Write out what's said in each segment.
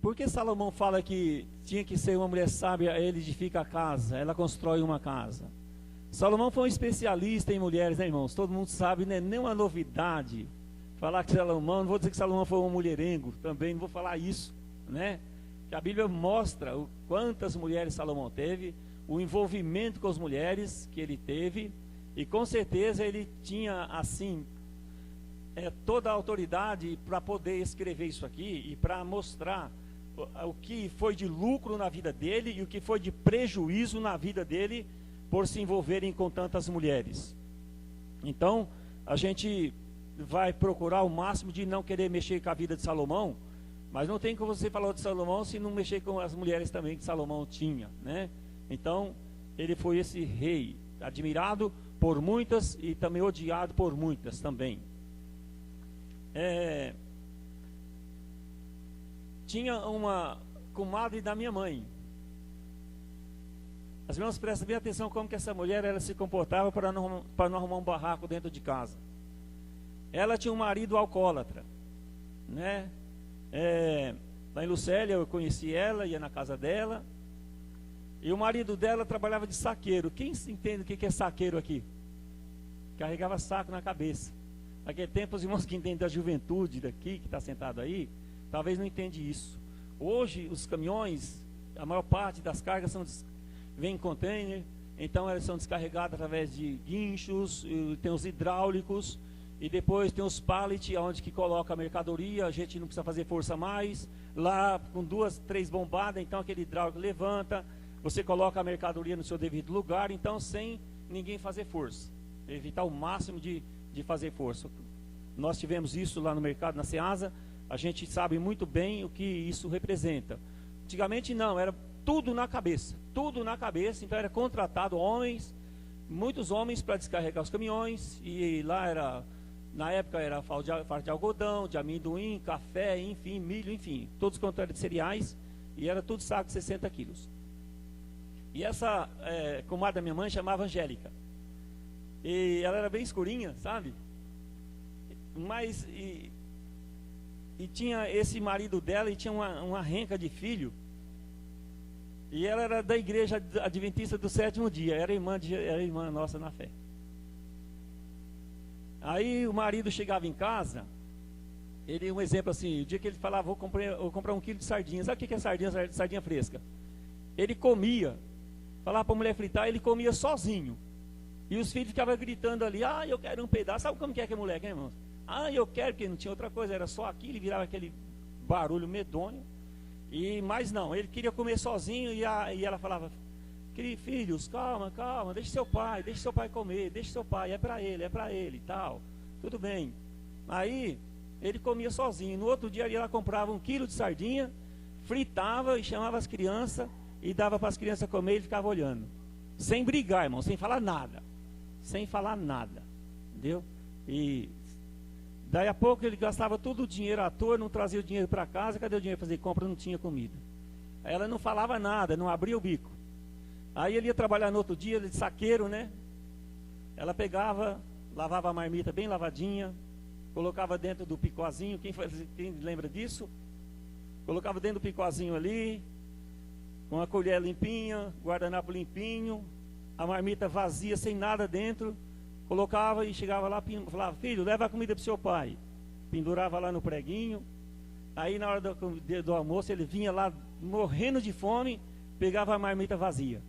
Por que Salomão fala que tinha que ser uma mulher sábia, ele edifica a casa, ela constrói uma casa? Salomão foi um especialista em mulheres, né, irmãos? Todo mundo sabe, né? Nem uma novidade falar que Salomão, não vou dizer que Salomão foi um mulherengo, também não vou falar isso, né? Que a Bíblia mostra quantas mulheres Salomão teve, o envolvimento com as mulheres que ele teve, e com certeza ele tinha, assim, toda a autoridade para poder escrever isso aqui e para mostrar o que foi de lucro na vida dele e o que foi de prejuízo na vida dele por se envolverem com tantas mulheres. Então, a gente vai procurar o máximo de não querer mexer com a vida de Salomão, mas não tem como você falar de Salomão se não mexer com as mulheres também que Salomão tinha, né? Então, ele foi esse rei, admirado por muitas e também odiado por muitas também. Tinha uma comadre da minha mãe. As irmãs prestem bem atenção como que essa mulher ela se comportava para não arrumar um barraco dentro de casa. Ela tinha um marido alcoólatra, né? Lá em Lucélia eu conheci ela, ia na casa dela. E o marido dela trabalhava de saqueiro. Quem se entende o que é saqueiro aqui? Carregava saco na cabeça. Naquele tempo os irmãos que entendem da juventude daqui, que está sentado aí, talvez não entende isso. Hoje os caminhões, a maior parte das cargas vem em container, então elas são descarregadas através de guinchos, tem os hidráulicos, e depois tem os pallets, onde que coloca a mercadoria, a gente não precisa fazer força mais, lá com 2, 3 bombadas, então aquele hidráulico levanta, você coloca a mercadoria no seu devido lugar, então sem ninguém fazer força, evitar o máximo de fazer força. Nós tivemos isso lá no mercado, na Ceasa, a gente sabe muito bem o que isso representa. Antigamente não, era tudo na cabeça, então era contratado homens, muitos homens para descarregar os caminhões, e lá era, na época era fardo de algodão, de amendoim, café, enfim, milho, enfim, todos os contrários de cereais, e era tudo saco de 60 quilos. E essa comadre da minha mãe chamava Angélica, e ela era bem escurinha, sabe? Mas, e tinha esse marido dela, e tinha uma renca de filho, e ela era da igreja adventista do 7º dia, era irmã nossa na fé. Aí o marido chegava em casa, um exemplo assim, o dia que ele falava, vou comprar 1 quilo de sardinha. Sabe o que é sardinha? Sardinha fresca. Ele comia, falava para a mulher fritar, ele comia sozinho. E os filhos ficavam gritando ali, eu quero um pedaço. Sabe como que é mulher, hein, irmãos? Eu quero, porque não tinha outra coisa, era só aquilo, e virava aquele barulho medonho. Mas não, ele queria comer sozinho, e ela falava, filhos, calma, deixe seu pai comer, deixe seu pai, é para ele e tal, tudo bem. Aí, ele comia sozinho, no outro dia ela comprava 1 quilo de sardinha, fritava e chamava as crianças, e dava para as crianças comer, e ele ficava olhando, sem brigar, irmão, sem falar nada, entendeu? E daí a pouco ele gastava todo o dinheiro à toa, não trazia o dinheiro para casa, cadê o dinheiro para fazer compra? Não tinha comida. Ela não falava nada, não abria o bico. Aí ele ia trabalhar no outro dia, ele de saqueiro, né? Ela pegava, lavava a marmita bem lavadinha, colocava dentro do picozinho, quem lembra disso? Colocava dentro do picozinho ali, com a colher limpinha, guardanapo limpinho, a marmita vazia, sem nada dentro, colocava e chegava lá, falava, filho, leva a comida para o seu pai. Pendurava lá no preguinho, aí na hora do almoço ele vinha lá morrendo de fome, pegava a marmita vazia.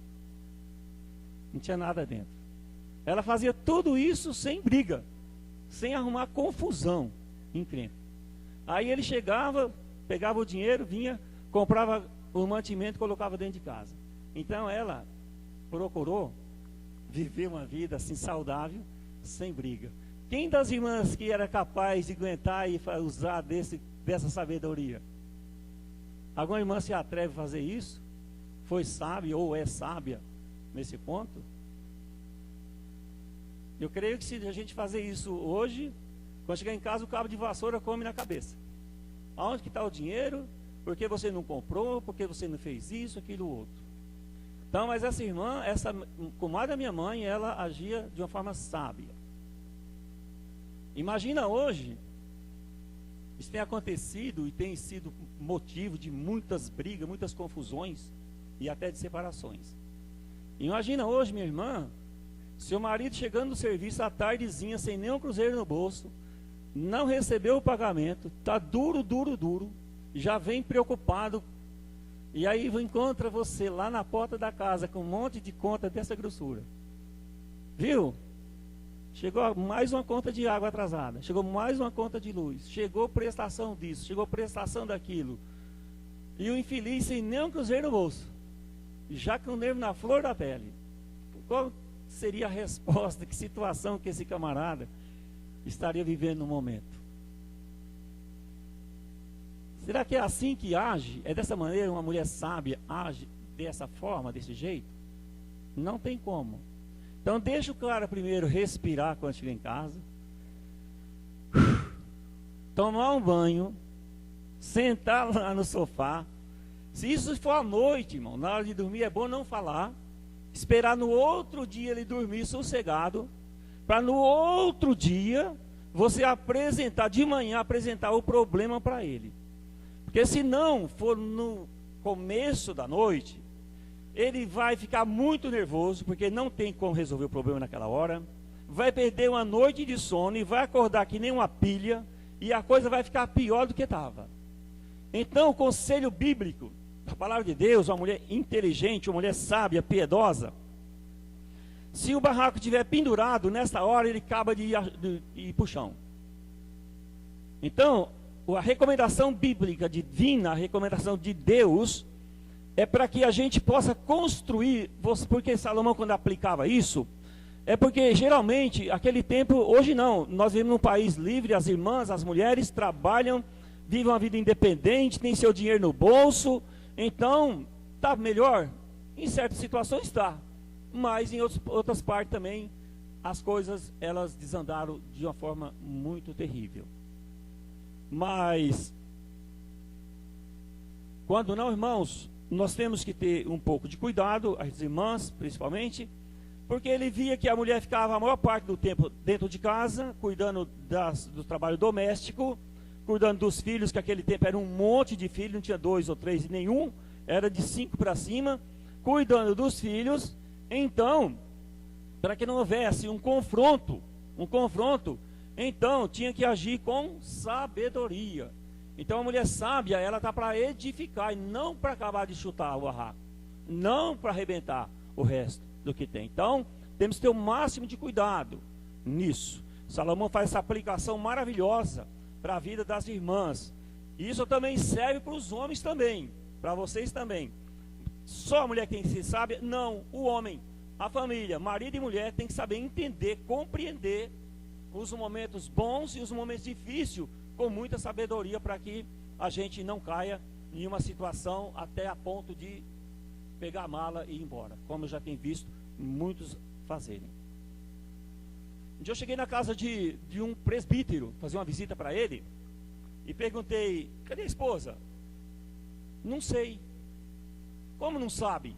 Não tinha nada dentro. Ela fazia tudo isso sem briga, sem arrumar confusão, encrenca. Aí ele chegava, pegava o dinheiro, vinha, comprava o mantimento e colocava dentro de casa. Então ela procurou viver uma vida assim saudável, sem briga. Quem das irmãs que era capaz de aguentar e usar dessa sabedoria? Alguma irmã se atreve a fazer isso? Foi sábia ou é sábia nesse ponto? Eu creio que se a gente fazer isso hoje, quando chegar em casa o cabo de vassoura come na cabeça. Aonde que está o dinheiro? Por que você não comprou? Por que você não fez isso, aquilo, outro? Então, mas essa irmã, essa comadre da minha mãe, ela agia de uma forma sábia. Imagina hoje, Isso tem acontecido e tem sido motivo de muitas brigas, muitas confusões e até de separações. Imagina hoje, minha irmã, seu marido chegando no serviço à tardezinha, sem nenhum cruzeiro no bolso, não recebeu o pagamento, está duro, já vem preocupado, e aí encontra você lá na porta da casa com um monte de conta dessa grossura. Viu? Chegou mais uma conta de água atrasada, chegou mais uma conta de luz, chegou prestação disso, chegou prestação daquilo. E o infeliz sem nenhum cruzeiro no bolso, já com o nervo na flor da pele. Qual seria a resposta, que situação que esse camarada estaria vivendo no momento? Será que é assim que age? É dessa maneira uma mulher sábia age dessa forma, desse jeito? Não tem como. Então deixa o cara primeiro respirar quando chegar em casa, tomar um banho, sentar lá no sofá. Se isso for à noite, irmão, na hora de dormir é bom não falar, esperar no outro dia ele dormir sossegado, para no outro dia você apresentar, de manhã apresentar o problema para ele. Porque se não for no começo da noite, ele vai ficar muito nervoso, porque não tem como resolver o problema naquela hora, vai perder uma noite de sono e vai acordar que nem uma pilha, e a coisa vai ficar pior do que estava. Então o conselho bíblico, a palavra de Deus, uma mulher inteligente, uma mulher sábia, piedosa, se o barraco estiver pendurado, nessa hora ele acaba de ir para o chão. Então, a recomendação bíblica divina, a recomendação de Deus, é para que a gente possa construir, porque Salomão quando aplicava isso, é porque geralmente, aquele tempo, hoje não, nós vivemos num país livre, as irmãs, as mulheres trabalham, vivem uma vida independente, têm seu dinheiro no bolso, então, está melhor? Em certas situações está, mas em outras partes também, as coisas, elas desandaram de uma forma muito terrível. Mas, quando não, irmãos, nós temos que ter um pouco de cuidado, as irmãs principalmente, porque ele via que a mulher ficava a maior parte do tempo dentro de casa, cuidando do trabalho doméstico, cuidando dos filhos, que aquele tempo era um monte de filhos, não tinha 2 ou 3 e nenhum, era de 5 para cima, cuidando dos filhos. Então, para que não houvesse um confronto, então tinha que agir com sabedoria. Então a mulher sábia, ela está para edificar e não para acabar de chutar o barraco, não para arrebentar o resto do que tem. Então temos que ter o máximo de cuidado nisso. Salomão faz essa aplicação maravilhosa para a vida das irmãs. Isso também serve para os homens também, para vocês também. Só a mulher que tem que ser sábia? Não, o homem, a família, marido e mulher tem que saber entender, compreender os momentos bons e os momentos difíceis com muita sabedoria, para que a gente não caia em uma situação até a ponto de pegar a mala e ir embora, como eu já tenho visto muitos fazerem. Um dia eu cheguei na casa de um presbítero, fazer uma visita para ele, e perguntei: cadê a esposa? Não sei. Como não sabe?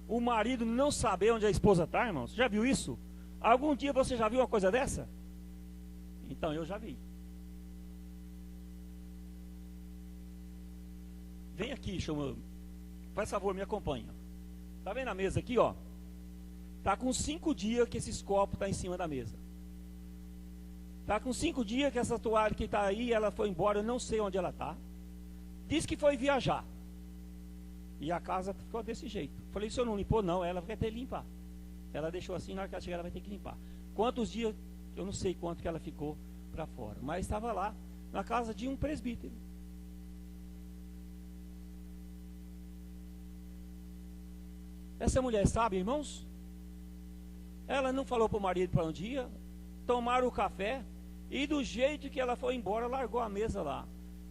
O marido não saber onde a esposa está, irmãos? Já viu isso? Algum dia você já viu uma coisa dessa? Então eu já vi. Vem aqui, chama, faz favor, me acompanha. Tá vendo a mesa aqui, ó? Tá com 5 dias que esses copos tá em cima da mesa. Tá com 5 dias que essa toalha que tá aí, ela foi embora, eu não sei onde ela tá. Diz que foi viajar. E a casa ficou desse jeito. Falei: se eu não limpou, não, ela vai ter que limpar. Ela deixou assim, na hora que ela chegar, ela vai ter que limpar. Quantos dias, eu não sei quanto que ela ficou para fora, mas estava lá, na casa de um presbítero. Essa mulher sabe, irmãos? Ela não falou para o marido para onde ia, tomaram o café, e do jeito que ela foi embora, largou a mesa lá.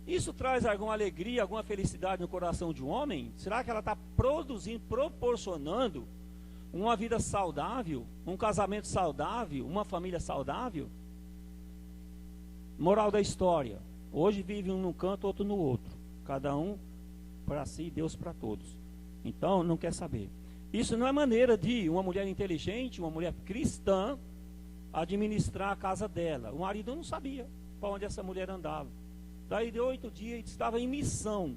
Isso traz alguma alegria, alguma felicidade no coração de um homem? Será que ela está produzindo, proporcionando uma vida saudável, um casamento saudável, uma família saudável? Moral da história: hoje vive um num canto, outro no outro, cada um para si, Deus para todos. Então não quer saber. Isso não é maneira de uma mulher inteligente, uma mulher cristã, administrar a casa dela. O marido não sabia para onde essa mulher andava. Daí de 8 dias estava em missão.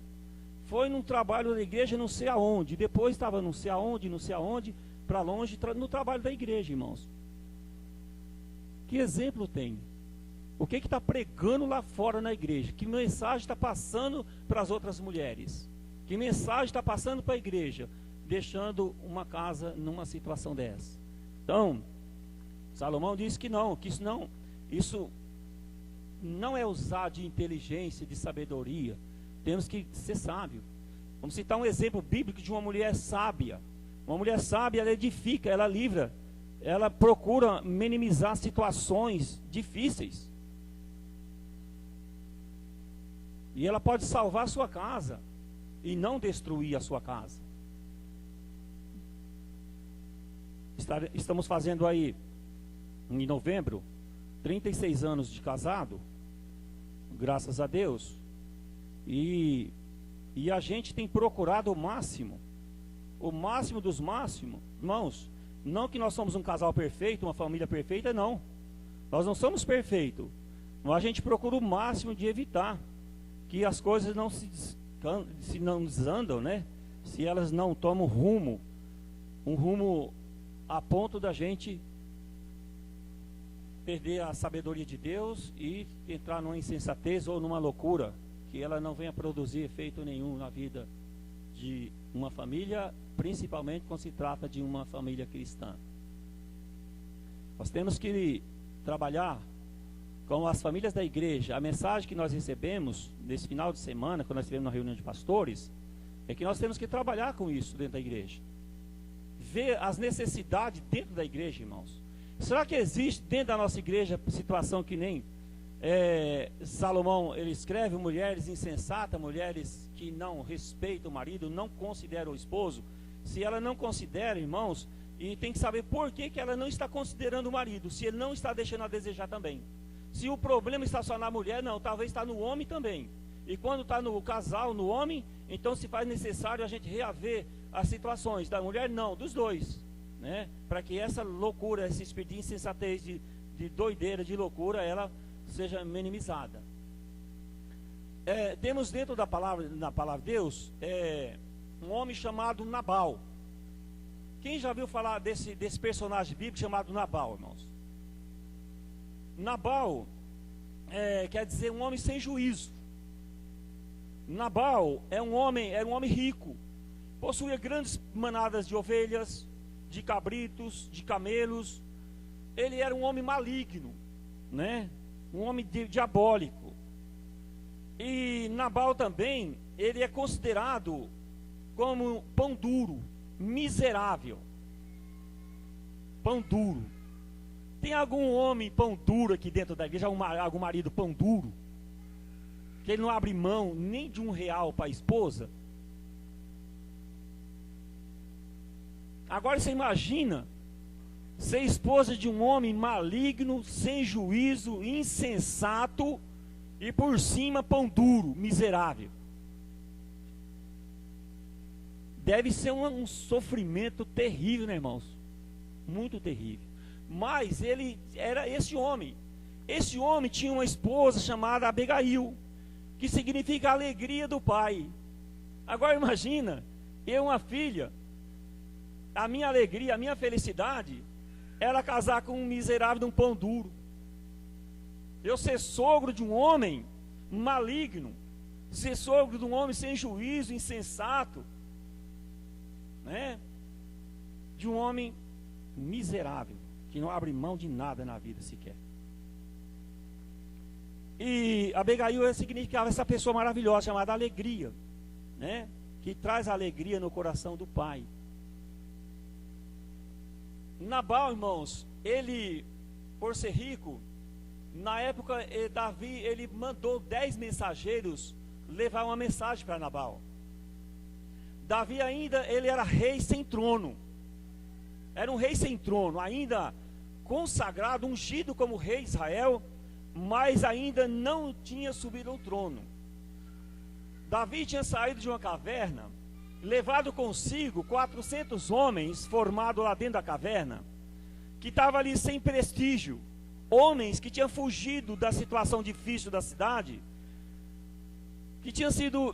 Foi num trabalho da igreja, não sei aonde. Depois estava não sei aonde, para longe, no trabalho da igreja, irmãos. Que exemplo tem? O que está pregando lá fora na igreja? Que mensagem está passando para as outras mulheres? Que mensagem está passando para a igreja? Deixando uma casa numa situação dessa. Então, Salomão disse que isso não é usar de inteligência, de sabedoria. Temos que ser sábio. Vamos citar um exemplo bíblico de uma mulher sábia. Uma mulher sábia, ela edifica, ela livra, ela procura minimizar situações difíceis. E ela pode salvar a sua casa e não destruir a sua casa. Estamos fazendo aí, em novembro, 36 anos de casado, graças a Deus. E a gente tem procurado o máximo dos máximos. Irmãos, não que nós somos um casal perfeito, uma família perfeita, não. Nós não somos perfeitos. Mas a gente procura o máximo de evitar que as coisas não se não desandam, né? Se elas não tomam um rumo a ponto da gente perder a sabedoria de Deus e entrar numa insensatez ou numa loucura, que ela não venha produzir efeito nenhum na vida de uma família, principalmente quando se trata de uma família cristã. Nós temos que trabalhar com as famílias da igreja. A mensagem que nós recebemos nesse final de semana, quando nós estivemos na reunião de pastores, é que nós temos que trabalhar com isso dentro da igreja. Ver as necessidades dentro da igreja, irmãos. Será que existe dentro da nossa igreja situação que nem Salomão, ele escreve, mulheres insensatas, mulheres que não respeitam o marido, não consideram o esposo? Se ela não considera, irmãos, e tem que saber por que ela não está considerando o marido, se ele não está deixando a desejar também. Se o problema está só na mulher, não, talvez está no homem também. E quando está no casal, no homem, então se faz necessário a gente reaver as situações. Da mulher, não, dos dois, né? Para que essa loucura, esse espírito de insensatez, de doideira, de loucura, ela seja minimizada. Temos dentro da palavra, na palavra de Deus, um homem chamado Nabal. Quem já viu falar desse personagem bíblico chamado Nabal, irmãos? Nabal quer dizer um homem sem juízo. Nabal era um homem rico, possuía grandes manadas de ovelhas, de cabritos, de camelos. Ele era um homem maligno, né? Um homem diabólico. E Nabal também, ele é considerado como pão duro, miserável. Pão duro. Tem algum homem pão duro aqui dentro da igreja? Algum marido pão duro? Que ele não abre mão nem de R$1 para a esposa? Agora você imagina ser esposa de um homem maligno, sem juízo, insensato e por cima pão duro, miserável. Deve ser um sofrimento terrível, né, irmãos? Muito terrível. Mas ele era esse homem. Esse homem tinha uma esposa chamada Abigail, que significa alegria do pai. Agora imagina, eu uma filha, a minha alegria, a minha felicidade, era casar com um miserável de um pão duro. Eu ser sogro de um homem maligno, ser sogro de um homem sem juízo, insensato, né? De um homem miserável, que não abre mão de nada na vida sequer. E Abigail significava essa pessoa maravilhosa chamada alegria, né? Que traz alegria no coração do pai. Nabal, irmãos, ele, por ser rico, na época Davi, ele mandou 10 mensageiros levar uma mensagem para Nabal. Davi ainda, ele era rei sem trono. Era um rei sem trono, ainda consagrado, ungido como rei de Israel, mas ainda não tinha subido ao trono. Davi tinha saído de uma caverna, levado consigo 400 homens formados lá dentro da caverna, que estavam ali sem prestígio, homens que tinham fugido da situação difícil da cidade, que tinha sido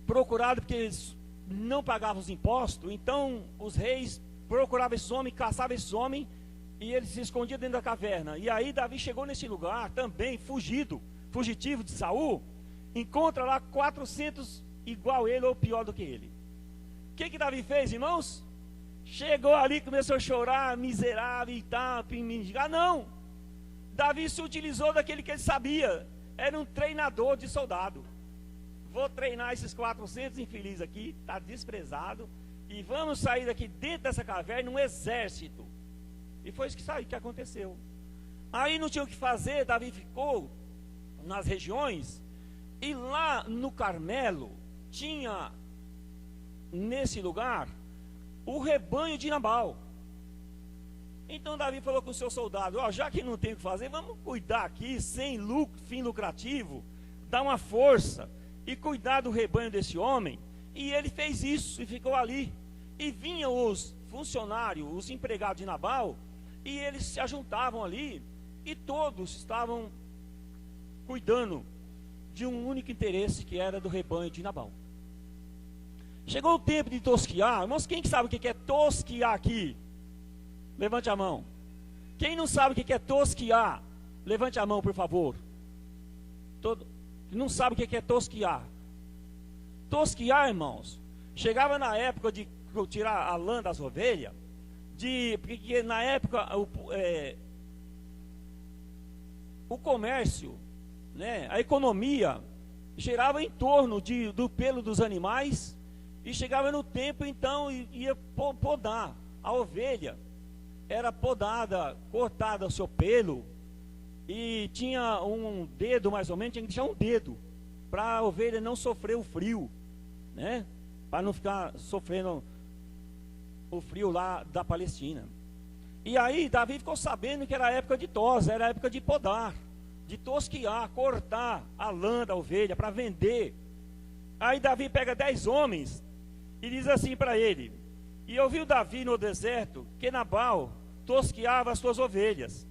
procurado porque eles não pagavam os impostos. Então os reis procuravam esses homens, caçavam esses homens, e eles se escondiam dentro da caverna. E aí Davi chegou nesse lugar também, fugitivo de Saul, encontra lá 400 igual ele ou pior do que ele. O que Davi fez, irmãos? Chegou ali, começou a chorar, miserável e tal, mendigar. Não! Davi se utilizou daquele que ele sabia. Era um treinador de soldado. Vou treinar esses 400 infelizes aqui, está desprezado, e vamos sair daqui dentro dessa caverna, um exército. E foi isso que aconteceu. Aí não tinha o que fazer, Davi ficou nas regiões, e lá no Carmelo, tinha nesse lugar o rebanho de Nabal. Então Davi falou com o seu soldado: já que não tem o que fazer, vamos cuidar aqui, sem fim lucrativo, dar uma força e cuidar do rebanho desse homem. E ele fez isso e ficou ali. E vinham os funcionários, os empregados de Nabal, e eles se ajuntavam ali, e todos estavam cuidando de um único interesse, que era do rebanho de Nabal. Chegou o tempo de tosquiar. Irmãos, quem sabe o que é tosquiar aqui? Levante a mão. Quem não sabe o que é tosquiar? Levante a mão, por favor. Não sabe o que é tosquiar? Tosquiar, irmãos, chegava na época de tirar a lã das ovelhas, porque na época o comércio, né, a economia girava em torno do pelo dos animais, e chegava no tempo, então ia podar. A ovelha era podada, cortada o seu pelo, e tinha um dedo mais ou menos, tinha que deixar um dedo, para a ovelha não sofrer o frio, né? Para não ficar sofrendo o frio lá da Palestina. E aí Davi ficou sabendo que era a época de tosa, era a época de podar, de tosquiar, cortar a lã da ovelha para vender. Aí Davi pega 10 homens e diz assim para ele: e ouviu Davi no deserto que Nabal tosquiava as suas ovelhas.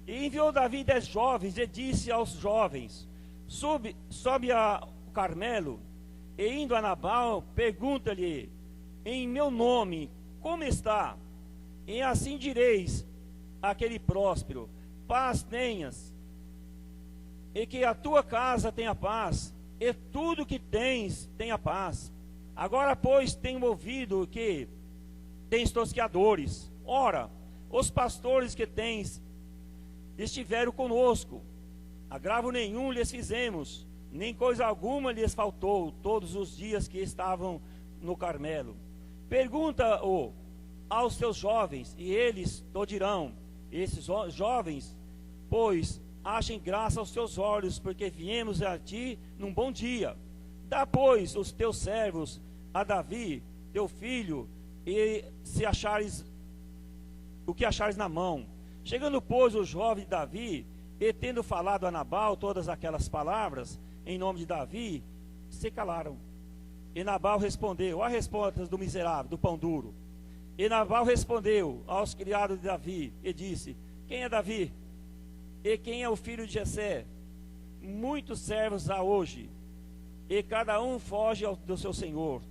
E enviou Davi 10 jovens e disse aos jovens: sobe ao Carmelo, e indo a Nabal, pergunta-lhe em meu nome como está, e assim direis àquele próspero: paz tenhas, e que a tua casa tenha paz, e tudo que tens tenha paz. Agora, pois, tenho ouvido que tens tosquiadores. Ora, os pastores que tens estiveram conosco, agravo nenhum lhes fizemos, nem coisa alguma lhes faltou todos os dias que estavam no Carmelo. Pergunta-o aos teus jovens, e eles te dirão. Esses jovens, pois, achem graça aos teus olhos, porque viemos a ti num bom dia. Dá, pois, os teus servos a Davi, teu filho, e se achares o que achares na mão. Chegando, pois, o jovem de Davi, e tendo falado a Nabal todas aquelas palavras em nome de Davi, se calaram. E Nabal respondeu: a resposta do miserável, do pão duro. E Nabal respondeu aos criados de Davi e disse: quem é Davi? E quem é o filho de Jessé? Muitos servos há hoje, e cada um foge do seu senhor.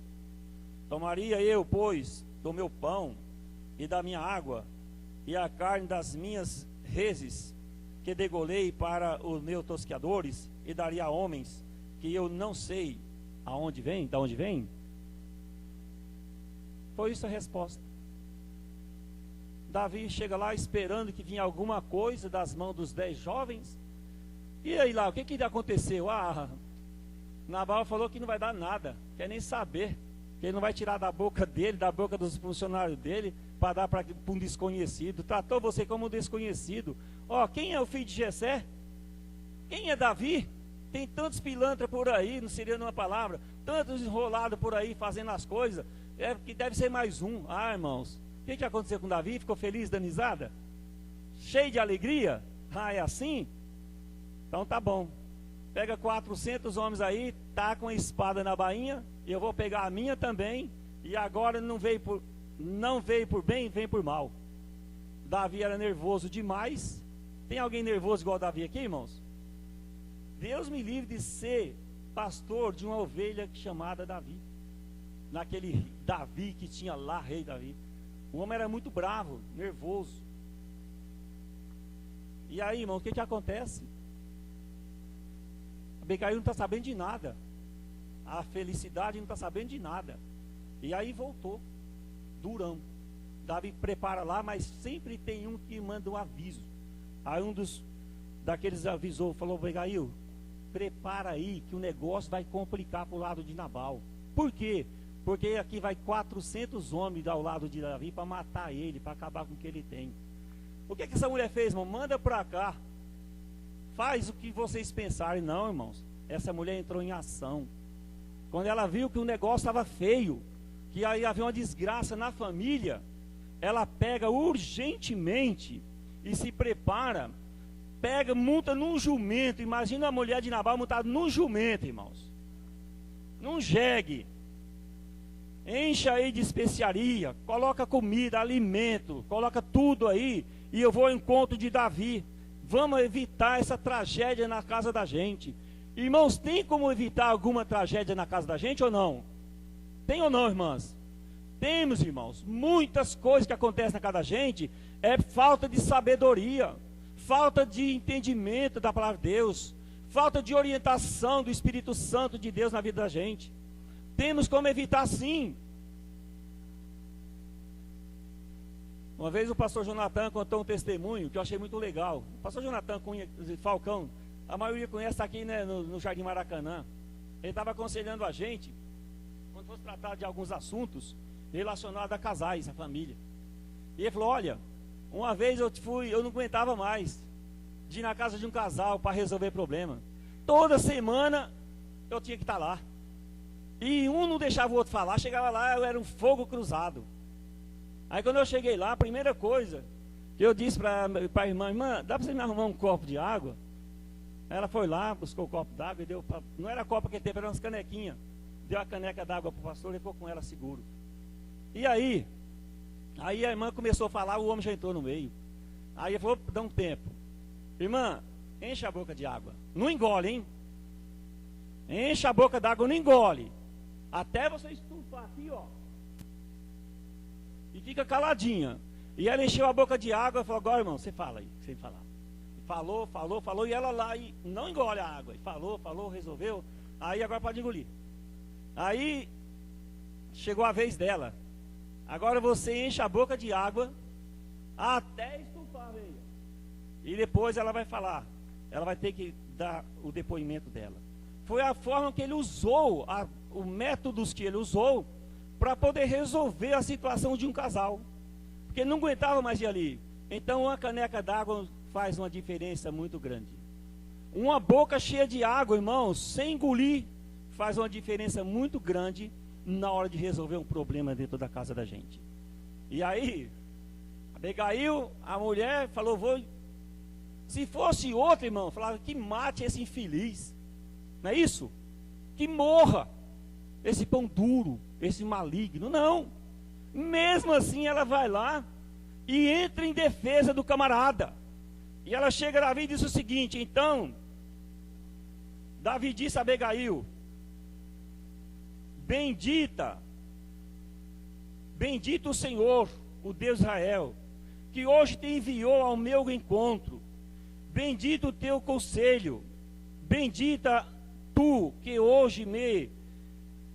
Tomaria eu, pois, do meu pão e da minha água, e a carne das minhas reses, que degolei para os meus tosquiadores, e daria a homens que eu não sei aonde vem, de onde vem? Foi isso a resposta. Davi chega lá esperando que vinha alguma coisa das mãos dos 10 jovens. E aí lá, o que aconteceu? Nabal falou que não vai dar nada, quer nem saber, que ele não vai tirar da boca dele, da boca dos funcionários dele, para dar para um desconhecido. Tratou você como um desconhecido. Quem é o filho de Jessé? Quem é Davi? Tem tantos pilantras por aí, não seria numa palavra, tantos enrolados por aí fazendo as coisas, que deve ser mais um. Irmãos, o que aconteceu com Davi? Ficou feliz, danizada? Cheio de alegria? É assim? Então tá bom. Pega 400 homens aí, tá com a espada na bainha, eu vou pegar a minha também, e agora não veio por bem, vem por mal. Davi era nervoso demais. Tem alguém nervoso igual Davi aqui, irmãos? Deus me livre de ser pastor de uma ovelha chamada Davi. Naquele Davi que tinha lá, rei Davi. O homem era muito bravo, nervoso. E aí, irmão, o que acontece? Abigail não está sabendo de nada. A felicidade não está sabendo de nada. E aí voltou, durão. Davi prepara lá, mas sempre tem um que manda um aviso. Aí um daqueles avisou, falou: Abigail, prepara aí que o negócio vai complicar para o lado de Nabal. Por quê? Porque aqui vai 400 homens ao lado de Davi para matar ele, para acabar com o que ele tem. O que essa mulher fez, irmão? Manda para cá. Faz o que vocês pensarem. Não, irmãos. Essa mulher entrou em ação. Quando ela viu que o negócio estava feio, que aí havia uma desgraça na família, ela pega urgentemente e se prepara, pega, monta num jumento. Imagina a mulher de Nabal montada num jumento, irmãos. Num jegue. Enche aí de especiaria, coloca comida, alimento, coloca tudo aí, e eu vou ao encontro de Davi. Vamos evitar essa tragédia na casa da gente. Irmãos, tem como evitar alguma tragédia na casa da gente ou não? Tem ou não, irmãs? Temos, irmãos. Muitas coisas que acontecem na casa da gente é falta de sabedoria, falta de entendimento da palavra de Deus, falta de orientação do Espírito Santo de Deus na vida da gente. Temos como evitar, sim. Uma vez o pastor Jonathan contou um testemunho que eu achei muito legal. O pastor Jonathan Cunha Falcão, a maioria conhece, está aqui, né, no Jardim Maracanã. Ele estava aconselhando a gente, quando fosse tratar de alguns assuntos relacionados a casais, a família. E ele falou: olha, uma vez eu não aguentava mais de ir na casa de um casal para resolver problema. Toda semana eu tinha que estar lá. E um não deixava o outro falar, chegava lá, eu era um fogo cruzado. Aí quando eu cheguei lá, a primeira coisa que eu disse para a irmã: dá para você me arrumar um copo de água? Ela foi lá, buscou o copo d'água e deu, não era copa que teve, era umas canequinhas. Deu a caneca d'água para o pastor e ficou com ela seguro. E aí a irmã começou a falar, o homem já entrou no meio. Aí ele falou: dá um tempo. Irmã, enche a boca de água. Não engole, hein? Enche a boca d'água, não engole. Até você estufar aqui, ó. E fica caladinha. E ela encheu a boca de água e falou: agora, irmão, você fala aí, sem falar. Falou, e ela lá, e não engole a água. E falou, resolveu. Aí agora pode engolir. Aí chegou a vez dela. Agora você enche a boca de água até estufar, veia. E depois ela vai falar. Ela vai ter que dar o depoimento dela. Foi a forma que ele usou, o métodos que ele usou para poder resolver a situação de um casal. Porque ele não aguentava mais ir ali. Então uma caneca d'água faz uma diferença muito grande. Uma boca cheia de água, irmãos, sem engolir, faz uma diferença muito grande na hora de resolver um problema dentro da casa da gente. E aí, Abigail, a mulher, falou: se fosse outro, irmão, falava: que mate esse infeliz. Não é isso? Que morra esse pão duro, esse maligno. Não. Mesmo assim ela vai lá e entra em defesa do camarada. E ela chega a Davi e diz o seguinte: então Davi disse a Abigail: bendito o Senhor, o Deus de Israel, que hoje te enviou ao meu encontro. Bendito o teu conselho, bendita tu que hoje me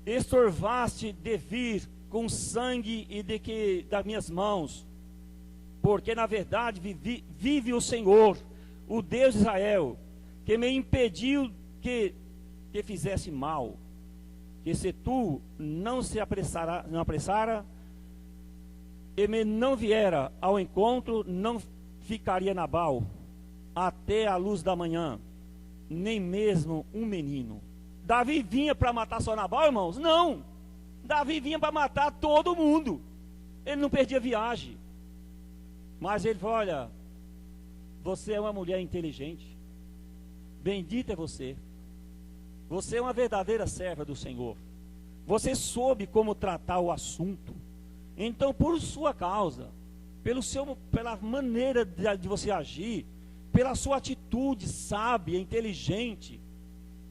estorvaste de vir com sangue e das minhas mãos, porque na verdade vive o Senhor, o Deus de Israel, que me impediu que fizesse mal, que se tu não apressara e me não viera ao encontro, não ficaria Nabal até a luz da manhã, nem mesmo um menino. Davi vinha para matar só Nabal, irmãos? Não. Davi vinha para matar todo mundo. Ele não perdia viagem. Mas ele falou: olha, você é uma mulher inteligente. Bendita é você. Você é uma verdadeira serva do Senhor. Você soube como tratar o assunto. Então, por sua causa, pela maneira de você agir, pela sua atitude sábia, inteligente,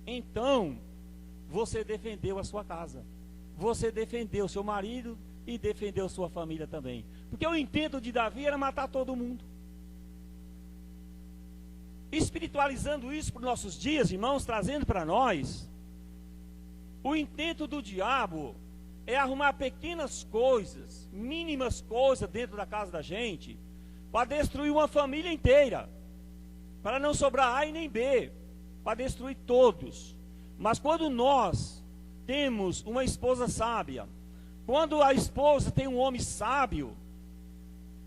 então você defendeu a sua casa. Você defendeu seu marido e defendeu sua família também. Porque o intento de Davi era matar todo mundo. Espiritualizando isso para os nossos dias, irmãos, trazendo para nós, o intento do diabo é arrumar pequenas coisas, mínimas coisas dentro da casa da gente, para destruir uma família inteira, para não sobrar A e nem B, para destruir todos. Mas quando nós temos uma esposa sábia, quando a esposa tem um homem sábio,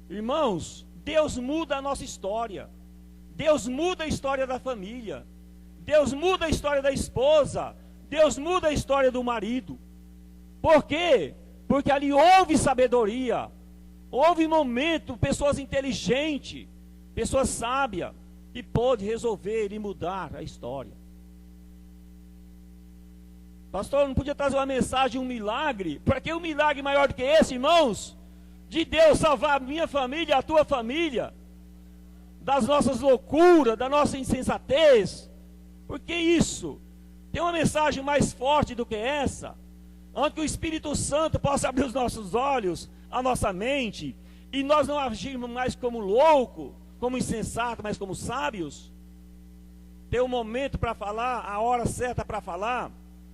irmãos, Deus muda a nossa história. Deus muda a história da família. Deus muda a história da esposa. Deus muda a história do marido. Por quê? Porque ali houve sabedoria. Houve momento, pessoas inteligentes, pessoas sábias, que pôde resolver e mudar a história. Pastor, não podia trazer uma mensagem, um milagre? Para que um milagre maior do que esse, irmãos? De Deus salvar a minha família, a tua família, das nossas loucuras, da nossa insensatez. Por que isso? Tem uma mensagem mais forte do que essa, onde o Espírito Santo possa abrir os nossos olhos, a nossa mente, e nós não agirmos mais como louco, como insensato, mas como sábios. Tem um momento para falar, a hora certa para falar,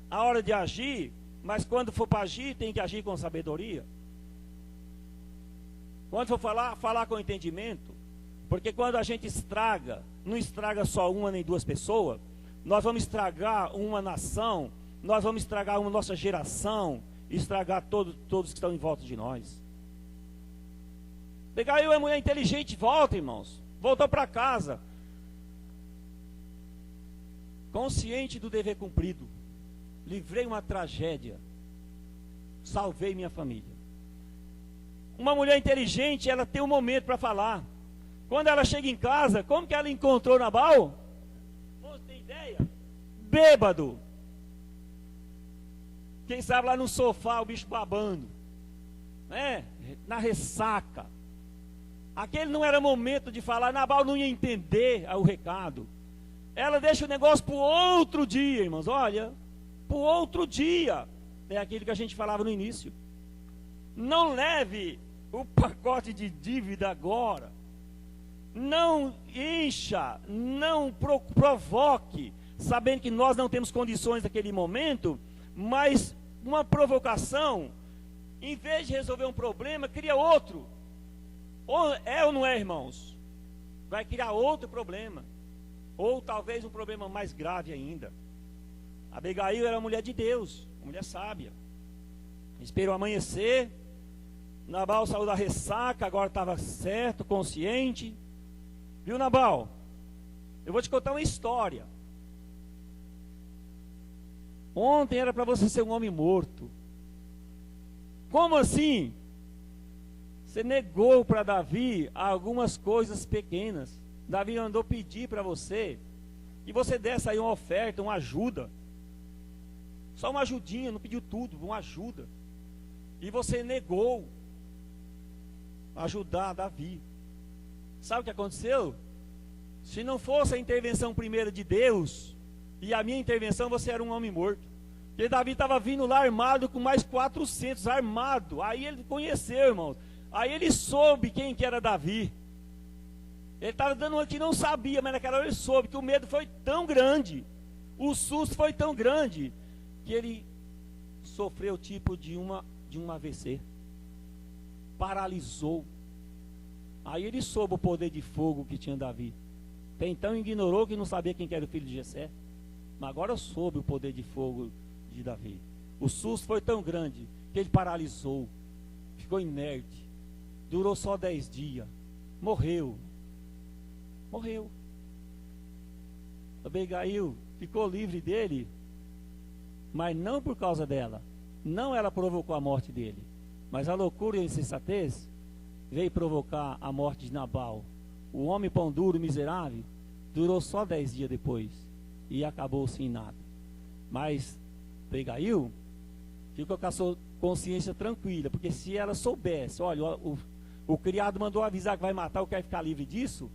a hora de agir, mas quando for para agir, tem que agir com sabedoria. Quando for falar com entendimento. Porque quando a gente estraga, não estraga só uma nem duas pessoas, nós vamos estragar uma nação, nós vamos estragar uma nossa geração, estragar todos que estão em volta de nós. Abigail é mulher inteligente, volta, irmãos. Voltou para casa, consciente do dever cumprido. Livrei uma tragédia, salvei minha família. Uma mulher inteligente, ela tem um momento para falar. Quando ela chega em casa, como que ela encontrou Nabal? Você tem ideia? Bêbado. Quem sabe lá no sofá, o bicho babando, na ressaca. Aquele não era momento de falar. Nabal não ia entender o recado. Ela deixa o negócio para o outro dia, irmãos. Olha, para o outro dia. É aquilo que a gente falava no início. Não leve o pacote de dívida agora. Não encha, não provoque, sabendo que nós não temos condições naquele momento, mas uma provocação, em vez de resolver um problema, cria outro. Ou não é, irmãos? Vai criar outro problema, ou talvez um problema mais grave ainda. Abigail era uma mulher de Deus, uma mulher sábia. Esperou amanhecer, Nabal saiu da ressaca, agora estava certo, consciente. Viu, Nabal? Eu vou te contar uma história. Ontem era para você ser um homem morto. Como assim? Você negou para Davi algumas coisas pequenas. Davi mandou pedir para você que você desse aí uma oferta, uma ajuda. Só uma ajudinha, não pediu tudo, uma ajuda. E você negou ajudar Davi. Sabe o que aconteceu? Se não fosse a intervenção primeira de Deus e a minha intervenção, você era um homem morto. Porque Davi estava vindo lá armado com mais 400 armado. Aí ele conheceu, irmãos. Aí ele soube quem que era Davi. Ele estava dando uma que não sabia, mas naquela hora ele soube que o medo foi tão grande, o susto foi tão grande, que ele sofreu tipo de um AVC. Paralisou. Aí ele soube o poder de fogo que tinha Davi. Até então ignorou que não sabia quem que era o filho de Jessé. Mas agora soube o poder de fogo de Davi. O susto foi tão grande que ele paralisou. Ficou inerte. Durou só 10 dias. Morreu. Morreu. Abigail ficou livre dele, mas não por causa dela. Não ela provocou a morte dele, mas a loucura e a insensatez veio provocar a morte de Nabal. O homem pão duro, miserável, durou só 10 dias depois e acabou sem nada. Mas Abigail ficou com a sua consciência tranquila, porque se ela soubesse, olha, o criado mandou avisar que vai matar, eu quero ficar livre disso,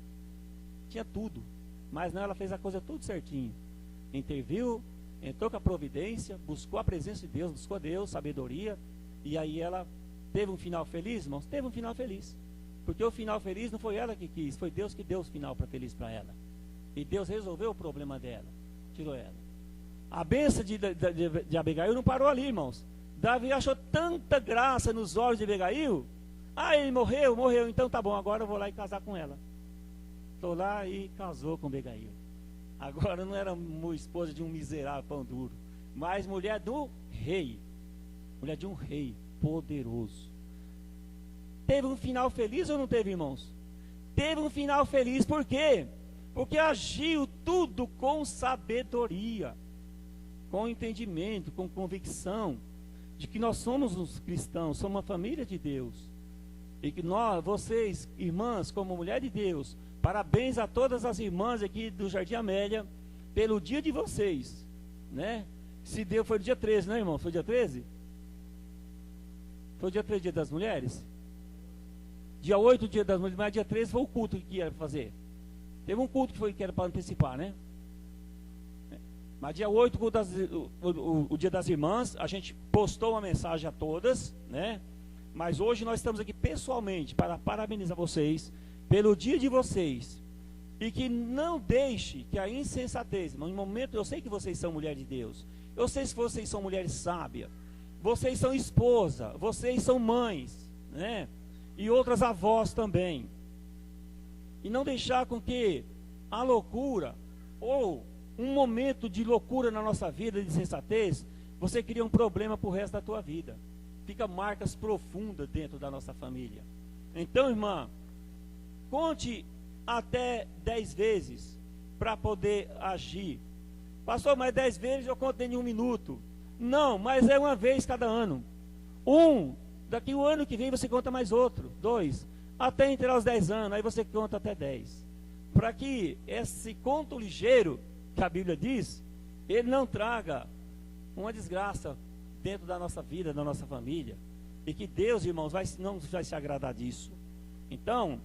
tinha tudo. Mas não, ela fez a coisa tudo certinho. Interviu, entrou com a providência, buscou a presença de Deus, buscou Deus, sabedoria, e aí ela teve um final feliz, irmãos? Teve um final feliz. Porque o final feliz não foi ela que quis, foi Deus que deu o final feliz para ela. E Deus resolveu o problema dela, tirou ela. A bênção de Abigail não parou ali, irmãos. Davi achou tanta graça nos olhos de Abigail. Ah, ele morreu, então tá bom, agora eu vou lá e casar com ela. Estou lá e casou com Abigail. Agora não era esposa de um miserável pão duro, mas mulher do rei. Mulher de um rei poderoso. Teve um final feliz ou não teve, irmãos? Teve um final feliz, por quê? Porque agiu tudo com sabedoria, com entendimento, com convicção, de que nós somos os cristãos, somos uma família de Deus. E que nós, vocês, irmãs, como mulher de Deus, parabéns a todas as irmãs aqui do Jardim Amélia, pelo dia de vocês, né? Se deu, foi no dia 13, né, irmão? Foi dia 13? Foi o dia 13, dia das mulheres? Dia 8, dia das mulheres, mas dia 13 foi o culto que ia fazer. Teve um culto que era para antecipar, né? Mas dia 8, o dia das irmãs, a gente postou uma mensagem a todas, né? Mas hoje nós estamos aqui pessoalmente para parabenizar vocês pelo dia de vocês. E que não deixe que a insensatez, no momento, eu sei que vocês são mulheres de Deus, eu sei que vocês são mulheres sábias, vocês são esposa, vocês são mães, né? E outras avós também. E não deixar com que a loucura, ou um momento de loucura na nossa vida, de insensatez, você cria um problema para o resto da tua vida. Fica marcas profundas dentro da nossa família. Então, irmã, conte até 10 vezes para poder agir. Passou mais 10 vezes, eu conto em 1 minuto. Não, mas é uma vez cada ano. Daqui o ano que vem você conta mais outro. 2, até entrar os 10 anos, aí você conta até 10. Para que esse conto ligeiro, que a Bíblia diz, ele não traga uma desgraça dentro da nossa vida, da nossa família. E que Deus, irmãos, não vai se agradar disso. Então,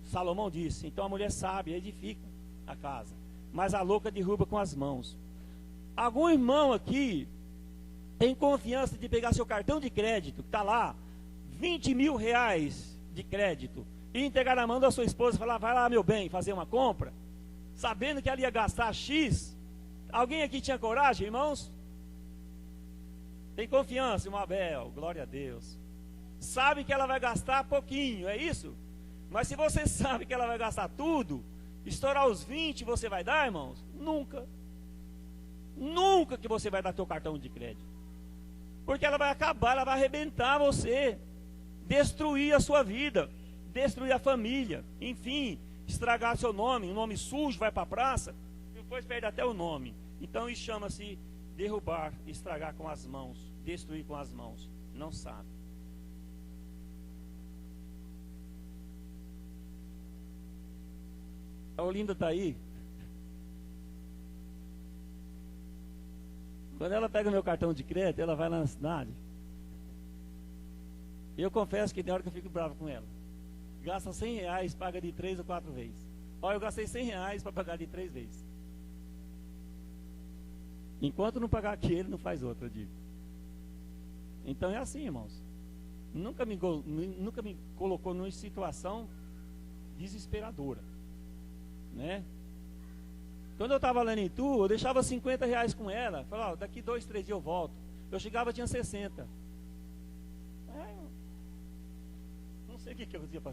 Salomão disse, então a mulher sábia edifica a casa, mas a louca derruba com as mãos. Algum irmão aqui tem confiança de pegar seu cartão de crédito, que está lá, 20 mil reais de crédito, e entregar na mão da sua esposa e falar, vai lá meu bem, fazer uma compra, sabendo que ela ia gastar X? Alguém aqui tinha coragem, irmãos? Tem confiança, irmão Abel, glória a Deus. Sabe que ela vai gastar pouquinho, é isso? Mas se você sabe que ela vai gastar tudo, estourar os 20 você vai dar, irmãos? Nunca. Nunca que você vai dar teu cartão de crédito. Porque ela vai acabar, ela vai arrebentar você, destruir a sua vida, destruir a família, enfim, estragar seu nome, um nome sujo, vai para a praça, depois perde até o nome. Então isso chama-se derrubar, estragar com as mãos, destruir com as mãos. Não sabe. A Olinda está aí. Quando ela pega meu cartão de crédito, ela vai lá na cidade. Eu confesso que tem hora que eu fico bravo com ela. Gasta 100 reais, paga de 3 ou 4 vezes. Olha, eu gastei 100 reais para pagar de 3 vezes. Enquanto não pagar aqui, ele não faz outra, eu digo. Então é assim, irmãos. Nunca me colocou numa situação desesperadora, né? Quando eu estava lá em Itu, eu deixava 50 reais com ela. Falava, daqui 2, 3 dias eu volto. Eu chegava, tinha 60. Não sei o que eu fazia para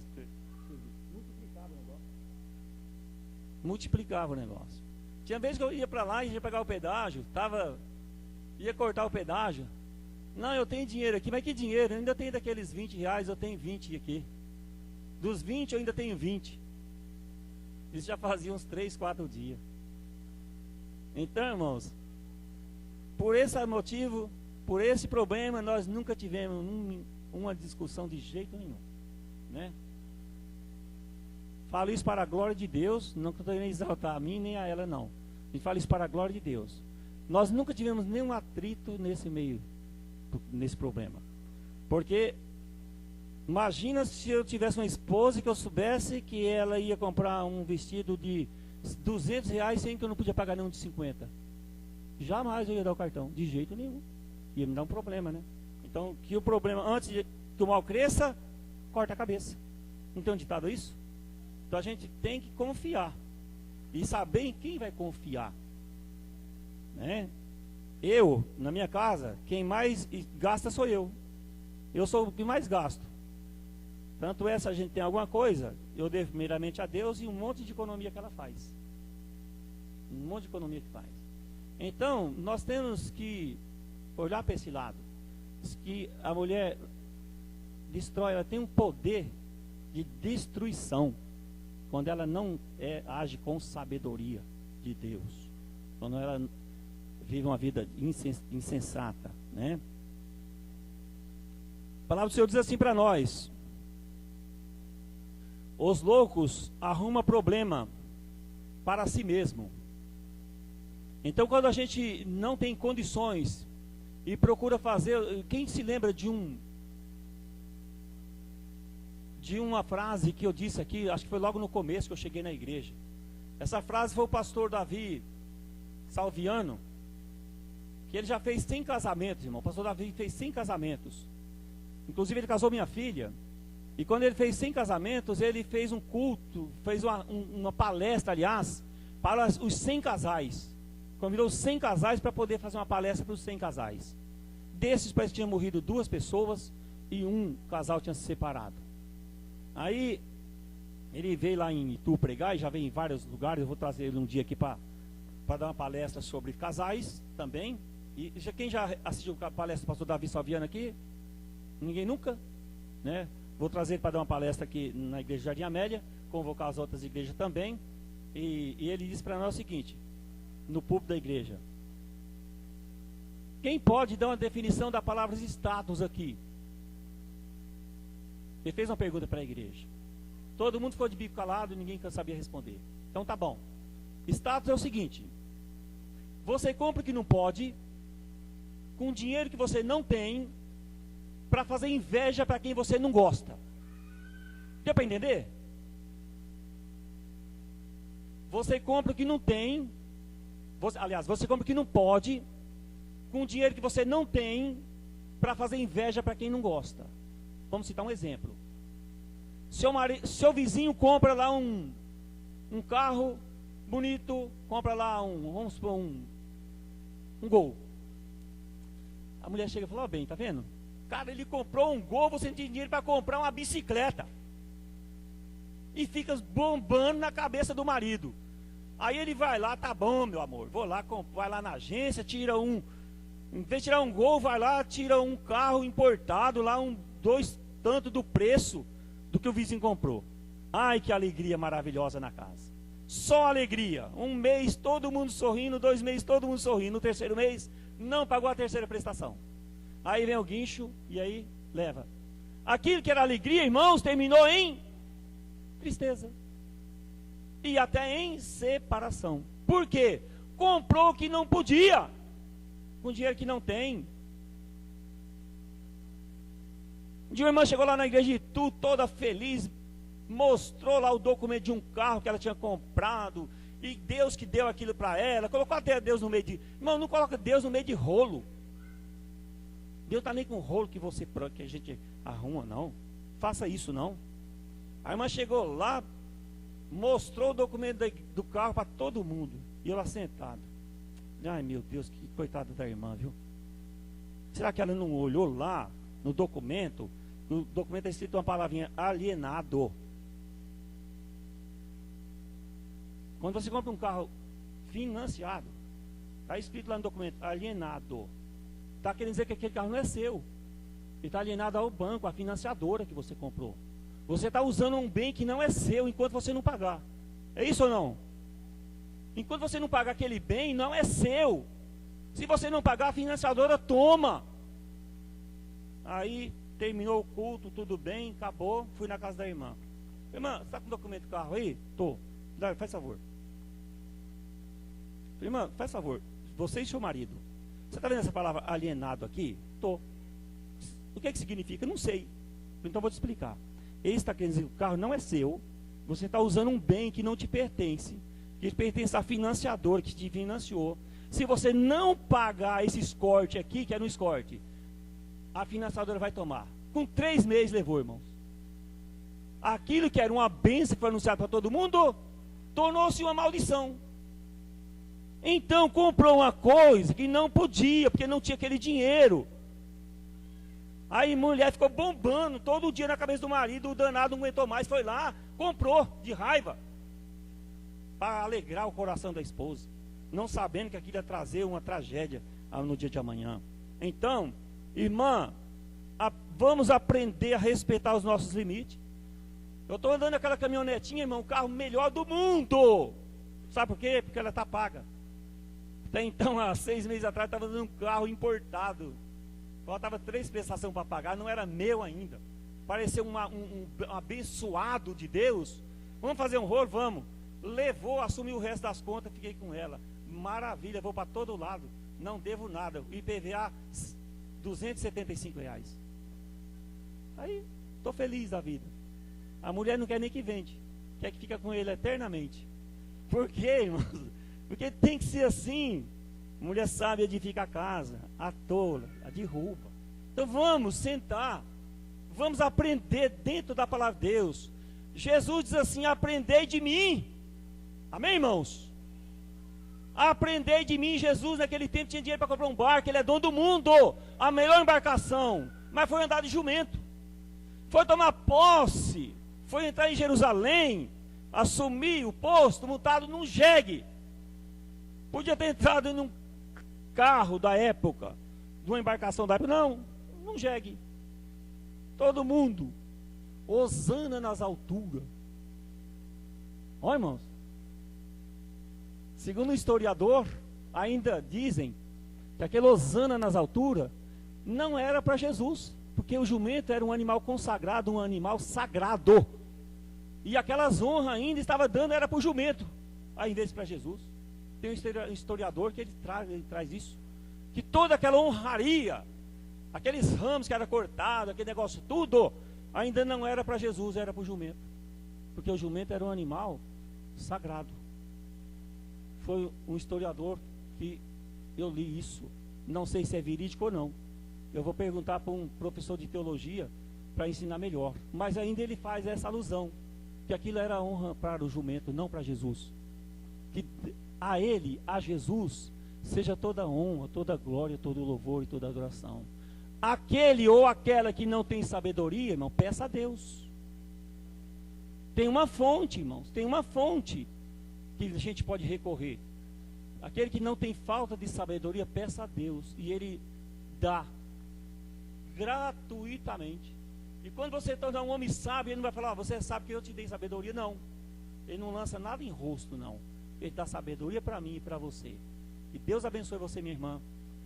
multiplicava o negócio. Tinha vezes que eu ia para lá e ia pegar o pedágio, ia cortar o pedágio. Não, eu tenho dinheiro aqui, mas que dinheiro? Eu ainda tenho daqueles 20 reais, eu tenho 20 aqui. Dos 20 eu ainda tenho 20. Isso já fazia uns 3, 4 dias. Então, irmãos, por esse motivo, por esse problema, nós nunca tivemos uma discussão de jeito nenhum, né? Falo isso para a glória de Deus, não estou nem exaltar a mim nem a ela, não. A gente fala isso para a glória de Deus. Nós nunca tivemos nenhum atrito nesse problema. Porque, imagina se eu tivesse uma esposa que eu soubesse que ela ia comprar um vestido de 200 reais sem que eu não podia pagar nenhum de 50. Jamais eu ia dar o cartão, de jeito nenhum. Ia me dar um problema, né? Então, que o problema, antes de que o mal cresça, corta a cabeça. Não tem um ditado isso? Então a gente tem que confiar. E saber em quem vai confiar. Né? Eu, na minha casa, quem mais gasta sou eu. Eu sou o que mais gasto. Tanto é, se a gente tem alguma coisa, eu devo primeiramente a Deus e um monte de economia que ela faz. Um monte de economia que faz. Então, nós temos que olhar para esse lado. Que a mulher destrói, ela tem um poder de destruição quando ela não age com sabedoria de Deus. Quando ela vive uma vida insensata, né? A palavra do Senhor diz assim para nós: os loucos arrumam problema para si mesmo. Então, quando a gente não tem condições e procura fazer, quem se lembra de uma frase que eu disse aqui, acho que foi logo no começo que eu cheguei na igreja. Essa frase foi o pastor Davi Salviano, que ele já fez 100 casamentos, irmão. O pastor Davi fez 100 casamentos. Inclusive ele casou minha filha. E quando ele fez 100 casamentos, ele fez um culto, fez uma palestra, aliás, para os 100 casais. Convidou 100 casais para poder fazer uma palestra para os 100 casais. Desses parece que tinham morrido 2 pessoas e um casal tinha se separado. Aí ele veio lá em Itu pregar, e já veio em vários lugares. Eu vou trazer ele um dia aqui para dar uma palestra sobre casais também. E quem já assistiu a palestra do pastor Davi Salviano aqui? Ninguém nunca? Né? Vou trazer ele para dar uma palestra aqui na igreja de Jardim Amélia, convocar as outras igrejas também. E ele disse para nós o seguinte, no púlpito da igreja: quem pode dar uma definição da palavra status aqui? Ele fez uma pergunta para a igreja. Todo mundo ficou de bico calado e ninguém sabia responder. Então tá bom. Status é o seguinte: você compra o que não pode, com dinheiro que você não tem, para fazer inveja para quem você não gosta. Deu para entender? Você compra o que não tem, você compra o que não pode, com dinheiro que você não tem, para fazer inveja para quem não gosta. Vamos citar um exemplo. Seu vizinho compra lá um carro bonito, compra lá vamos supor, um Gol. A mulher chega e fala: ó, bem, tá vendo? Cara, ele comprou um Gol, você não tem dinheiro para comprar uma bicicleta. E fica bombando na cabeça do marido. Aí ele vai lá: tá bom, meu amor, vou lá, vai lá na agência, tira em vez de tirar um Gol, vai lá, tira um carro importado, lá 2 tanto do preço do que o vizinho comprou. Ai, que alegria maravilhosa na casa. Só alegria. 1 mês todo mundo sorrindo, 2 meses todo mundo sorrindo. No 3º mês não pagou a 3ª prestação. Aí vem o guincho e aí leva. Aquilo que era alegria, irmãos, terminou em tristeza. E até em separação. Por quê? Comprou o que não podia, com dinheiro que não tem. Um dia uma irmã chegou lá na igreja de Itu, toda feliz, mostrou lá o documento de um carro que ela tinha comprado, e Deus que deu aquilo para ela, colocou até Deus no meio de... Irmão, não coloca Deus no meio de rolo. Deus está nem com rolo que a gente arruma, não. Faça isso, não. A irmã chegou lá, mostrou o documento do carro para todo mundo, e eu lá sentado. Ai, meu Deus, que coitada da irmã, viu? Será que ela não olhou lá no documento? No documento é escrito uma palavrinha: alienado. Quando você compra um carro financiado, está escrito lá no documento: alienado. Está querendo dizer que aquele carro não é seu. Ele está alienado ao banco, à financiadora que você comprou. Você está usando um bem que não é seu enquanto você não pagar. É isso ou não? Enquanto você não pagar aquele bem, não é seu. Se você não pagar, a financiadora toma. Aí terminou o culto, tudo bem, acabou. Fui na casa da irmã. Irmã, você está com o documento do carro aí? Tô. Faz favor. Irmã, faz favor. Você e seu marido. Você está vendo essa palavra alienado aqui? Tô. O que significa? Não sei. Então vou te explicar. Ele está querendo dizer que o carro não é seu. Você está usando um bem que não te pertence, que pertence à financiadora que te financiou. Se você não pagar esse escorte aqui, que era um escorte, a financiadora vai tomar. Com 3 meses levou, irmãos. Aquilo que era uma bênção que foi anunciado para todo mundo, tornou-se uma maldição. Então comprou uma coisa que não podia, porque não tinha aquele dinheiro. Aí a mulher ficou bombando todo dia na cabeça do marido, o danado não aguentou mais, foi lá, comprou de raiva, para alegrar o coração da esposa, não sabendo que aquilo ia trazer uma tragédia no dia de amanhã. Então, irmã, vamos aprender a respeitar os nossos limites. Eu estou andando naquela caminhonetinha, irmão, o carro melhor do mundo. Sabe por quê? Porque ela está paga. Até então, há 6 meses atrás, estava andando um carro importado. Faltava 3 prestações para pagar, não era meu ainda. Pareceu um abençoado de Deus. Vamos fazer um rolo? Vamos. Levou, assumiu o resto das contas, fiquei com ela. Maravilha, vou para todo lado. Não devo nada. IPVA, R$275. Aí, estou feliz da vida. A mulher não quer nem que vende. Quer que fica com ele eternamente. Por quê, irmãos? Porque tem que ser assim. Mulher sábia edifica a casa, a tola, a derruba. Então vamos sentar, vamos aprender dentro da palavra de Deus. Jesus diz assim: aprendei de mim. Amém, irmãos? Aprendei de mim. Jesus naquele tempo tinha dinheiro para comprar um barco, ele é dono do mundo, a melhor embarcação, mas foi andar de jumento. Foi tomar posse, foi entrar em Jerusalém, assumir o posto montado num jegue. Podia ter entrado em um carro da época, de uma embarcação da época, não jegue. Todo mundo, hosana nas alturas. Olha, irmãos, segundo o historiador, ainda dizem que aquele hosana nas alturas não era para Jesus, porque o jumento era um animal consagrado, um animal sagrado, e aquelas honras ainda estava dando, era para o jumento, ao invés para Jesus. Tem um historiador que ele traz isso, que toda aquela honraria, aqueles ramos que era cortado, aquele negócio tudo, ainda não era para Jesus, era para o jumento, porque o jumento era um animal sagrado. Foi um historiador que eu li isso, não sei se é verídico ou não. Eu vou perguntar para um professor de teologia para ensinar melhor, mas ainda ele faz essa alusão, que aquilo era honra para o jumento, não para Jesus. Que a ele, a Jesus, seja toda honra, toda glória, todo louvor e toda adoração. Aquele ou aquela que não tem sabedoria, irmão, peça a Deus. Tem uma fonte, irmãos, tem uma fonte que a gente pode recorrer. Aquele que não tem falta de sabedoria, peça a Deus, e Ele dá gratuitamente. E quando você torna um homem sábio, Ele não vai falar: você sabe que eu te dei sabedoria. Não, Ele não lança nada em rosto, não. Ele dá sabedoria para mim e para você. Que Deus abençoe você, minha irmã.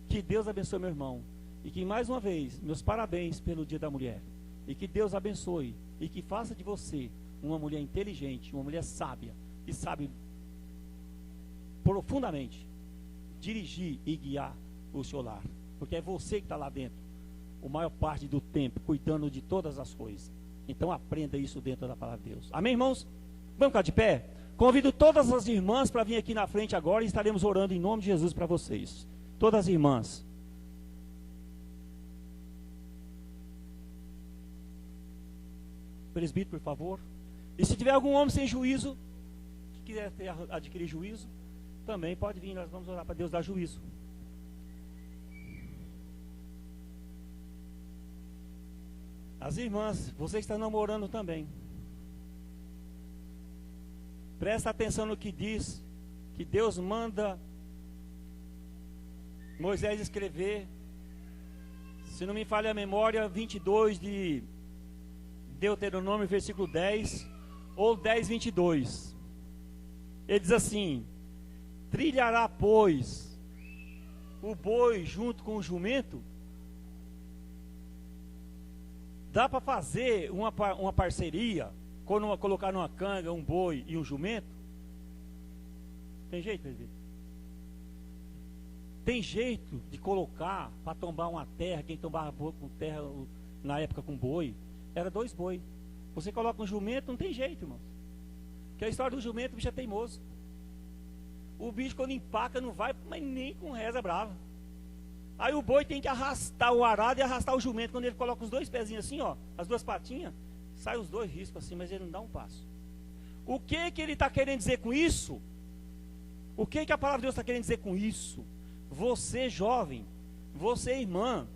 Que Deus abençoe meu irmão. E que mais uma vez, meus parabéns pelo Dia da Mulher. E que Deus abençoe e que faça de você uma mulher inteligente, uma mulher sábia, que sabe profundamente dirigir e guiar o seu lar. Porque é você que está lá dentro, a maior parte do tempo, cuidando de todas as coisas. Então aprenda isso dentro da palavra de Deus. Amém, irmãos? Vamos ficar de pé? Convido todas as irmãs para vir aqui na frente agora e estaremos orando em nome de Jesus para vocês. Todas as irmãs. Presbítero, por favor. E se tiver algum homem sem juízo, que quiser adquirir juízo, também pode vir, nós vamos orar para Deus dar juízo. As irmãs, você está namorando também. Presta atenção no que diz, que Deus manda Moisés escrever, se não me falha a memória, 22 de Deuteronômio, versículo 10, ou 10, 22. Ele diz assim: trilhará, pois, o boi junto com o jumento. Dá para fazer uma parceria, quando colocar numa canga um boi e um jumento? Tem jeito, presbítero? Tem jeito de colocar para tombar uma terra. Quem tombava com terra na época com boi, era 2 boi. Você coloca um jumento, não tem jeito, irmãos. Que a história do jumento, o bicho é teimoso. O bicho quando empaca não vai, mas nem com reza brava. Aí o boi tem que arrastar o arado e arrastar o jumento. Quando ele coloca os dois pezinhos assim, ó, as duas patinhas, sai os dois riscos assim, mas ele não dá um passo. O que que ele está querendo dizer com isso? O que que a palavra de Deus está querendo dizer com isso? Você jovem, você irmã,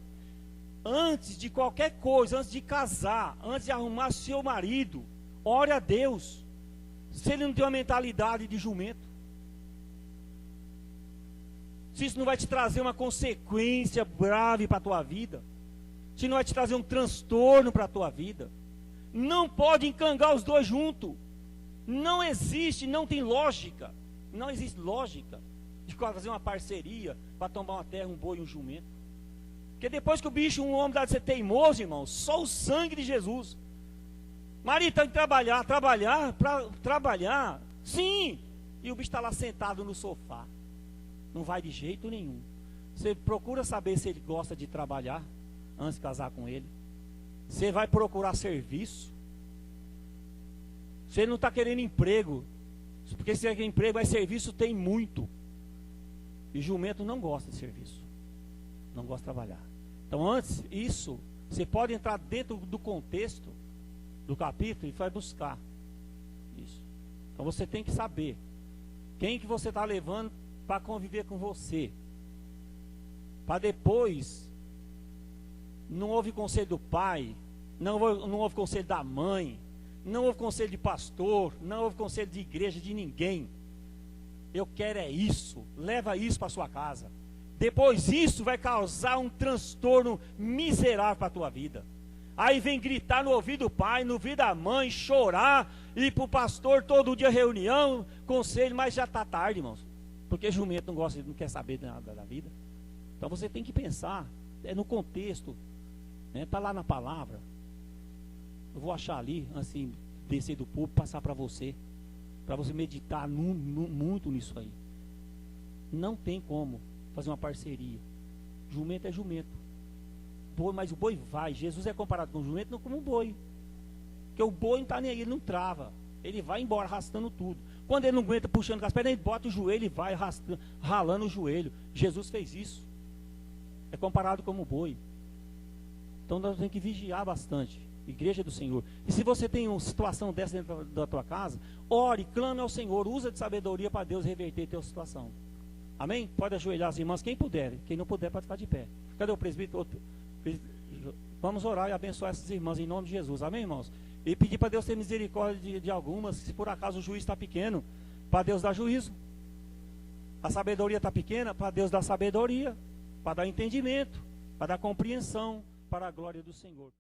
antes de qualquer coisa, antes de casar, antes de arrumar seu marido, ore a Deus. Se ele não tem uma mentalidade de jumento, se isso não vai te trazer uma consequência grave para a tua vida, se não vai te trazer um transtorno para a tua vida, não pode encangar os dois juntos. Não existe, não tem lógica. Não existe lógica de fazer uma parceria para tomar uma terra, um boi e um jumento. Porque depois que o bicho, um homem dá de ser teimoso, irmão, só o sangue de Jesus. Marido tem que trabalhar, sim. E o bicho está lá sentado no sofá. Não vai de jeito nenhum. Você procura saber se ele gosta de trabalhar antes de casar com ele. Você vai procurar serviço. Você não está querendo emprego. Porque se é emprego, é serviço, tem muito. E jumento não gosta de serviço. Não gosta de trabalhar. Então antes, isso, você pode entrar dentro do contexto do capítulo e vai buscar isso. Então você tem que saber quem que você está levando para conviver com você. Para depois, não houve conselho do pai, não houve conselho da mãe, não houve conselho de pastor, não houve conselho de igreja, de ninguém. Eu quero é isso, leva isso para sua casa. Depois isso vai causar um transtorno miserável para a tua vida. Aí vem gritar no ouvido do pai, no ouvido da mãe, chorar, ir para o pastor todo dia reunião, conselho, mas já está tarde, irmãos. Porque jumento não quer saber de nada da vida. Então você tem que pensar, no contexto, está lá na palavra. Eu vou achar ali, assim, descer do púlpito, passar para você meditar muito nisso aí. Não tem como fazer uma parceria. Jumento é jumento. Boi, mas o boi vai. Jesus é comparado com o jumento, não como um boi. Porque o boi não está nem aí, ele não trava. Ele vai embora arrastando tudo. Quando ele não aguenta puxando com as pernas, ele bota o joelho e vai arrastando, ralando o joelho. Jesus fez isso. É comparado como um boi. Então nós temos que vigiar bastante. Igreja do Senhor. E se você tem uma situação dessa dentro da tua casa, ore, clame ao Senhor, usa de sabedoria para Deus reverter a tua situação. Amém? Pode ajoelhar as irmãs, quem puder. Quem não puder pode ficar de pé. Cadê o presbítero? Vamos orar e abençoar essas irmãs em nome de Jesus. Amém, irmãos? E pedir para Deus ter misericórdia de algumas, se por acaso o juiz está pequeno, para Deus dar juízo. A sabedoria está pequena, para Deus dar sabedoria, para dar entendimento, para dar compreensão, para a glória do Senhor.